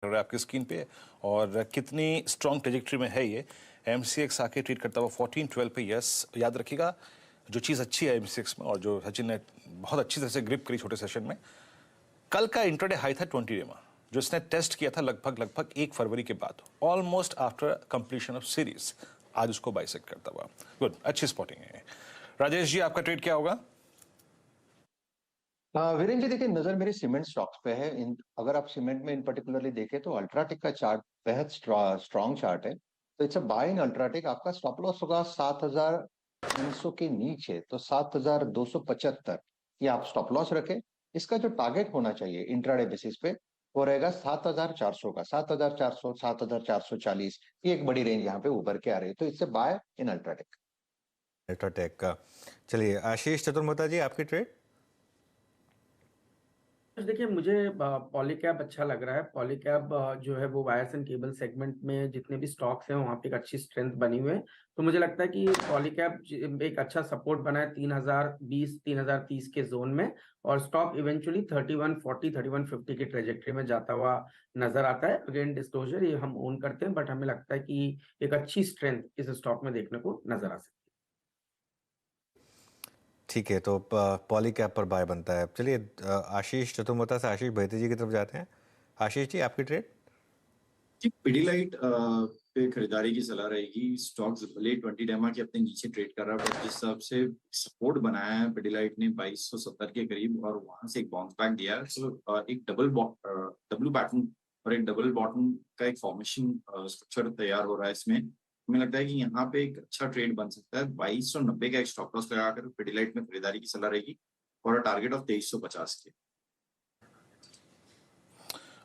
रहा है आपकी स्क्रीन पे और कितनी स्ट्रॉन्ग ट्रेजेक्ट्री में है ये एमसीएक्स आके ट्रीट करता हुआ 14-12 पे। यस, याद रखिएगा जो चीज़ अच्छी है एमसीएक्स में और जो सचिन ने बहुत अच्छी तरह से ग्रिप करी छोटे सेशन में, कल का इंट्राडे हाई था 20 डेमा जो इसने टेस्ट किया था लगभग 1 फरवरी के बाद, almost after completion of series. आज उसको बाइसेक्ट करता हुआ, गुड, अच्छी स्पॉटिंग है। राजेश जी, आपका ट्रेड क्या होगा? वीरेंद्र जी, देखिए नजर मेरी सीमेंट स्टॉक्स पे है। अगर आप सीमेंट में इन पर्टिकुलरली देखें तो अल्ट्राटेक का चार्ट बेहद स्ट्रॉन्ग चार्ट है। तो it's a buy in UltraTech. आपका स्टॉप लॉस होगा 7,300 के नीचे, तो 7,275 ये आप स्टॉप लॉस रखें। इसका जो टारगेट होना चाहिए इंट्राडे बेसिस पे वो रहेगा 7,400 का। 7,400, 7,440 ये एक बड़ी रेंज यहाँ पे उभर के आ रही है। तो इससे बाय इन अल्ट्राटेक। अल्ट्राटेक का। चलिए आशीष चतुर्वेदी जी, आपकी ट्रेड। देखिए, मुझे पॉलीकैब अच्छा लग रहा है। पॉलीकैब जो है वो वायर्स एंड केबल सेगमेंट में जितने भी स्टॉक्स हैं वहां पे एक अच्छी स्ट्रेंथ बनी हुई है। तो मुझे लगता है कि पॉलीकैब एक अच्छा सपोर्ट बना है 3020 3030 के जोन में, और स्टॉक इवेंचुअली 3140 3150 की ट्रेजेक्टरी में जाता हुआ नजर आता है। अगेन डिस्क्लोजर, ये हम ओन करते हैं, बट हमें लगता है कि एक अच्छी स्ट्रेंथ इस स्टॉक में देखने को नजर आ सकती है। ठीक है, तो पॉलीकैब पर बाय बनता है। चलिए आशीष चतुर्वेदी से आशीष भैती जी की तरफ जाते हैं। आशीष जी, आपकी ट्रेड। जी, पिडीलाइट पे खरीदारी की सलाह रहेगी। स्टॉक्स भले 20 डेमा के अपने नीचे ट्रेड कर रहा है, बट जिस हिसाब से सपोर्ट बनाया है पिडीलाइट ने 2270 के करीब और वहां से एक बाउंस बैक दिया है, तो एक डब्ल्यू बैटन और एक डबल बॉटम का एक फॉर्मेशन स्ट्रक्चर तैयार हो रहा है इसमें। हमें लगता है कि यहाँ पे एक अच्छा ट्रेड बन सकता है। 2290 का एक स्टॉप लॉस लगाकर पिडीलाइट में खरीदारी की सलाह रहेगी और टारगेट ऑफ 2350 के।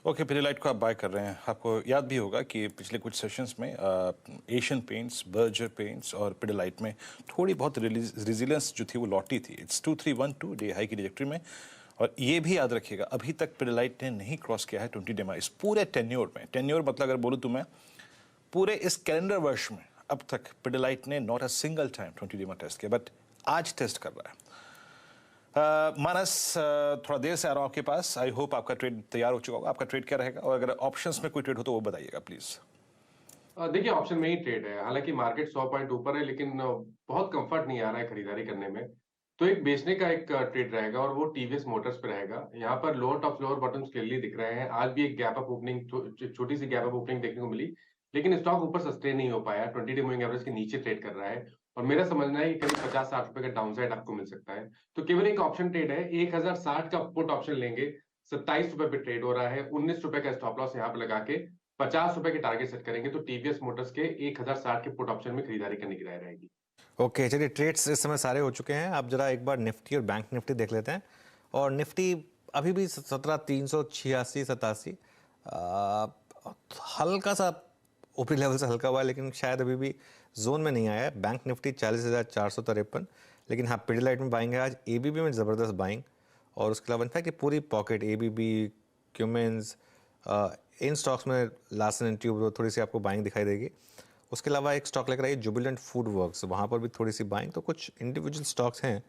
ओके, पिडीलाइट को आप बाय कर रहे हैं। आपको याद भी होगा कि पिछले कुछ सेशंस में एशियन पेंट्स, बर्जर पेंट्स और पिडीलाइट में थोड़ी बहुत रेजिलियंस जो थी वो लौटी थी। इट्स 2312 डे हाई की ट्रैजेक्टरी में। और ये भी याद रखिएगा, अभी तक पिडीलाइट ने नहीं क्रॉस किया है 20 डेमा इस पूरे टेन्योर में। टेन्योर मतलब अगर बोलूँ तो मैं पूरे इस कैलेंडर वर्ष में अब तक पिडीलाइट ने नॉट अ सिंगल टाइम 20 डेमा टेस्ट किया, बट आज टेस्ट कर रहा है। मानस, थोड़ा देर से आ रहा हूँ आपके पास। आई होप आपका ट्रेड तैयार हो चुका होगा। आपका ट्रेड क्या रहेगा, और अगर ऑप्शंस में कोई ट्रेड हो तो वो बताइएगा प्लीज। देखिए, ऑप्शन में ही ट्रेड है। हालांकि मार्केट 100 पॉइंट ऊपर है, लेकिन बहुत कंफर्ट नहीं आ रहा है खरीदारी करने में। तो एक बेचने का एक ट्रेड रहेगा और वो टीवीएस मोटर्स पे रहेगा। यहाँ पर lower top lower bottoms clearly दिख रहे हैं। आज भी एक गैप अप ओपनिंग, छोटी सी गैप अप ओपनिंग देखने को मिली, लेकिन स्टॉक ऊपर सस्टेन नहीं हो पाया। 20 डे मूविंग एवरेज के नीचे ट्रेड कर रहा है और मेरा समझना है कि करीब 50-60 रुपए का डाउनसाइड आपको मिल सकता है। तो केवल एक ऑप्शन ट्रेड है। 1060 का पुट ऑप्शन लेंगे, 27 रुपए पे ट्रेड हो रहा है। 19 रुपए का स्टॉप लॉस यहाँ पे लगा के 50 रुपए के टारगेट सेट करेंगे, तो टीवीएस मोटर्स के 1060 के पुट ऑप्शन में खरीदारी करने की राय रहेगी। ओके, चलिए ट्रेड्स इस समय सारे हो चुके हैं। आप जरा एक बार निफ्टी और बैंक निफ्टी देख लेते हैं। और निफ्टी अभी भी 17,386-87 हल्का सा ऊपरी लेवल से हल्का हुआ है, लेकिन शायद अभी भी जोन में नहीं आया है। बैंक निफ्टी 40,453, लेकिन हाँ पिडीलाइट में बाइंग है आज। एबीबी में ज़बरदस्त बाइंग, और उसके अलावा इनफैक्ट पूरी पॉकेट एबीबी, क्यूमेंस, इन स्टॉक्स में लार्सन एंड ट्यूब्रो थोड़ी सी आपको बाइंग दिखाई देगी। उसके अलावा एक स्टॉक लेकर आइए जुबिलेंट फूड वर्क्स, वहाँ पर भी थोड़ी सी बाइंग। तो कुछ इंडिविजुअल स्टॉक्स हैं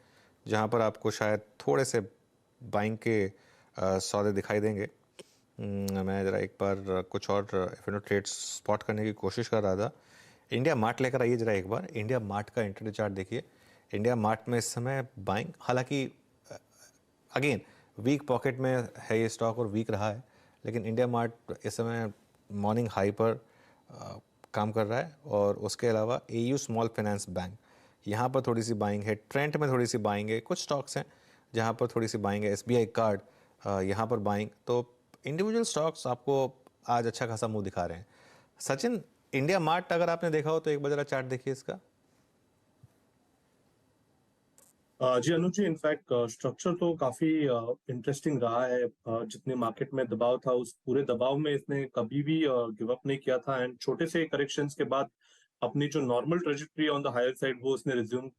जहाँ पर आपको शायद थोड़े से बाइंग के सौदे दिखाई देंगे। मैं ज़रा एक बार कुछ और ट्रेड स्पॉट करने की कोशिश कर रहा था। इंडिया मार्ट लेकर आइए जरा एक बार। इंडिया मार्ट का इंट्राडे चार्ट देखिए। इंडिया मार्ट में इस समय बाइंग, हालांकि अगेन वीक पॉकेट में है ये स्टॉक और वीक रहा है, लेकिन इंडिया मार्ट इस समय मॉर्निंग हाई पर काम कर रहा है। और उसके अलावा एयू स्मॉल फाइनेंस बैंक, यहाँ पर थोड़ी सी बाइंग है। ट्रेंट में थोड़ी सी बाइंग है। कुछ स्टॉक्स हैं जहाँ पर थोड़ी सी बाइंग है। एसबीआई कार्ड, यहाँ पर बाइंग। तो इंडिविजुअल स्टॉक्स आपको आज अच्छा खासा मुंह दिखा रहे हैं। सचिन, इंडिया मार्ट अगर आपने देखा हो तो एक बार जरा चार्ट देखिए इसका। जी अनुज जी, इनफैक्ट स्ट्रक्चर तो काफी इंटरेस्टिंग रहा है। जितने मार्केट में दबाव था उस पूरे दबाव में इसने कभी भी गिव अप नहीं किया था, एंड छोटे से करेक्शंस के बाद अपनी जो normal trajectory on the higher side वो इसने रिज्यूम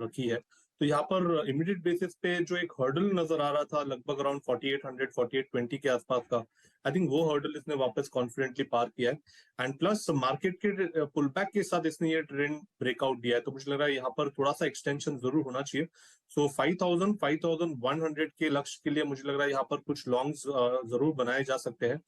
रखी है। तो यहाँ पर इमीडिएट बेसिस पे जो एक हर्डल नजर आ रहा था लगभग अराउंड 4800 4820 के आसपास का, आई थिंक वो हर्डल इसने वापस कॉन्फिडेंटली पार किया है। एंड प्लस मार्केट के पुल बैक के साथ इसने ये ट्रेंड ब्रेकआउट दिया है। तो मुझे लग रहा है यहाँ पर थोड़ा सा एक्सटेंशन जरूर होना चाहिए। सो 5100 के लक्ष्य के लिए मुझे लग रहा है यहाँ पर कुछ लॉन्ग्स जरूर बनाए जा सकते हैं।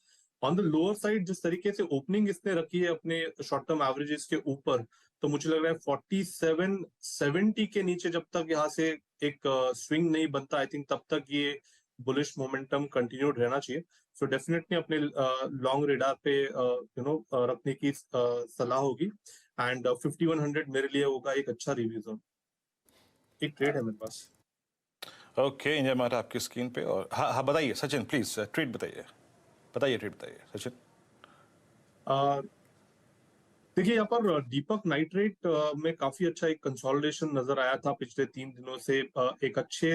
ऑन द लोअर साइड जिस तरीके से ओपनिंग इसने रखी है अपने शॉर्ट टर्म एवरेजेस के ऊपर, तो मुझे लग रहा है 4770 के नीचे जब तक यहाँ से एक स्विंग नहीं बनता, आई थिंक तब तक ये बुलिश मोमेंटम कंटिन्यूड रहना चाहिए। सो डेफिनेटली अपने लॉन्ग रेडार पे रखने की सलाह होगी। एंड 5100 मेरे लिए होगा एक अच्छा रिव्यू जोन। एक ट्रेड है मेरे पास। ओके, इंडिया मार्ट आपकी स्क्रीन पे। और हाँ बताइए सचिन, प्लीज ट्रेड बताइए सचिन। देखिए यहाँ पर दीपक नाइट्रेट में काफी अच्छा एक कंसोलिडेशन नजर आया था पिछले 3 दिनों से। एक अच्छे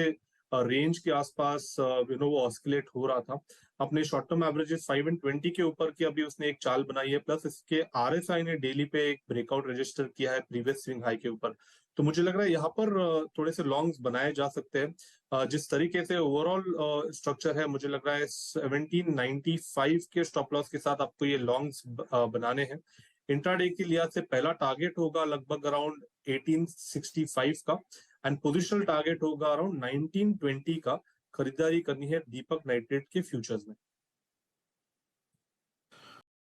रेंज के आसपास वो ऑस्किलेट हो रहा था। अपने शॉर्ट टर्म एवरेजेस 5 and 20 के ऊपर की अभी उसने एक चाल बनाई है, प्लस इसके आरएसआई ने डेली पे एक ब्रेकआउट रजिस्टर किया है प्रीवियस स्विंग हाई के ऊपर। तो मुझे लग रहा है यहाँ पर थोड़े से लॉन्ग्स बनाए जा सकते हैं। जिस तरीके से ओवरऑल स्ट्रक्चर है, मुझे लग रहा है 1795 के स्टॉप लॉस के साथ आपको ये लॉन्ग्स बनाने हैं। इंट्राडे के लिहाज से पहला टारगेट होगा लगभग अराउंड 1865 का, एंड पोजिशनल टारगेट होगा अराउंड 1920 का। खरीदारी करनी है दीपक नाइट्रेट के फ्यूचर्स में।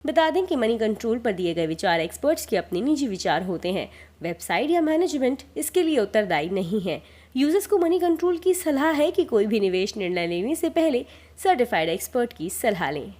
बता दें कि मनी कंट्रोल पर दिए गए विचार एक्सपर्ट्स के अपने निजी विचार होते हैं। वेबसाइट या मैनेजमेंट इसके लिए उत्तरदायी नहीं है। यूजर्स को मनी कंट्रोल की सलाह है कि कोई भी निवेश निर्णय लेने से पहले सर्टिफाइड एक्सपर्ट की सलाह लें।